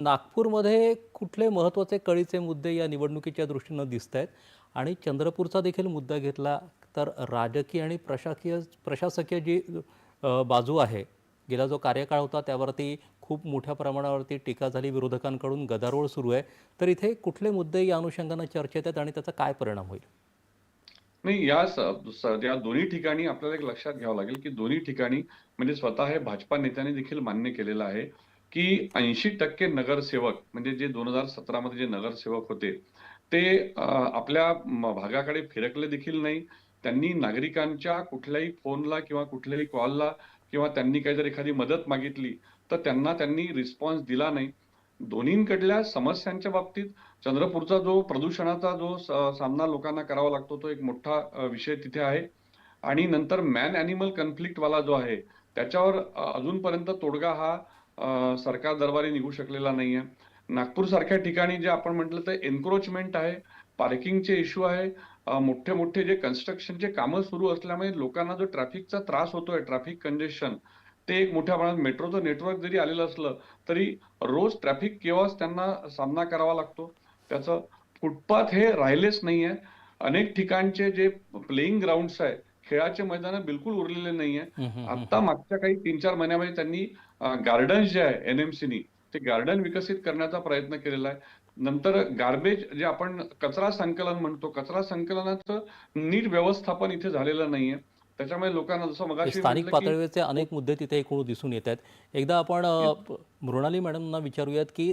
नागपूरमध्ये कुठले महत्त्वाचे कळीचे मुद्दे या निवडणुकीच्या दृष्टीनं दिसत आहेत आणि चंद्रपूरचा देखील मुद्दा घेतला तर राजकीय आणि प्रशासकीय जी बाजू आहे, गेला जो कार्यकाळ होता त्यावरती खूप मोठ्या प्रमाणावरती टीका झाली, विरोधकांकडून गदारोळ सुरू आहे. तर इथे कुठले मुद्दे या अनुषंगानं चर्चेत आहेत आणि त्याचा काय परिणाम होईल? नाही या दोन्ही ठिकाणी आपल्याला एक लक्षात घ्यावं लागेल, की दोन्ही ठिकाणी म्हणजे स्वतः हे भाजपा नेत्यांनी देखील मान्य केलेलं आहे, की 80% नगरसेवक म्हणजे जे 2017 मध्ये जे नगरसेवक होते, ते आपल्या भागाकडे फिरकले देखील नाही. त्यांनी नागरिकांच्या कुठल्याही फोनला किंवा कुठल्याही कॉलला किंवा त्यांनी काही जर एखादी मदत मागितली, तर त्यांनी रिस्पॉन्स दिला नाही. दोन्हीकडल्या समस्यांच्या बाबतीत चंद्रपूरचा जो प्रदूषणाचा जो सामना लोकांना करावा लागतो, तो एक मोठा विषय तिथे आहे. आणि नंतर मॅन ॲनिमल कन्फ्लिक्ट वाला जो आहे, त्याच्यावर अजूनपर्यंत तोडगा हा सरकार दरबारी निघू शकलेला नाहीये. नागपूरसारख्या ठिकाणी जे आपण म्हटलं तर एन्क्रोचमेंट आहे, पार्किंगचे इश्यू आहे, मोठे-मोठे जे कन्स्ट्रक्शनचे कामं सुरू असल्यामुळे लोकांना जो ट्रॅफिकचा त्रास होतोय, ट्रॅफिक कंजेशन, ते एक मोठ्या प्रमाणात मेट्रोचं नेटवर्क जरी आलेलं असलं, तरी रोज ट्रॅफिक केओस त्यांना सामना करावा लागतो. त्याचं फुटपाथ हे राहिलेच नाहीये. अनेक ठिकाणचे जे प्लेइंग ग्राउंड्स आहे, खेळाचे मैदानं बिलकुल उरलेले नाहीये. हं, हं, हं, आत्ता हं. मागच्या काही 3-4 महिन्यामध्ये त्यांनी गार्डन्स जे आहे एनएमसीनी, ते गार्डन विकसित करण्याचा प्रयत्न केलेला आहे. नंतर गार्बेज जे आपण कचरा संकलन म्हणतो, कचरा संकलनाचं नीट व्यवस्थापन इथे झालेलं नाहीये. त्याच्यामुळे लोकांना जसं हे मगाशी स्थानिक म्हटलं, की पातळीवरचे अनेक मुद्दे तिथे एकूण दिसून येत आहेत. एकदा आपण मृणाली मॅडमना विचारूयात, की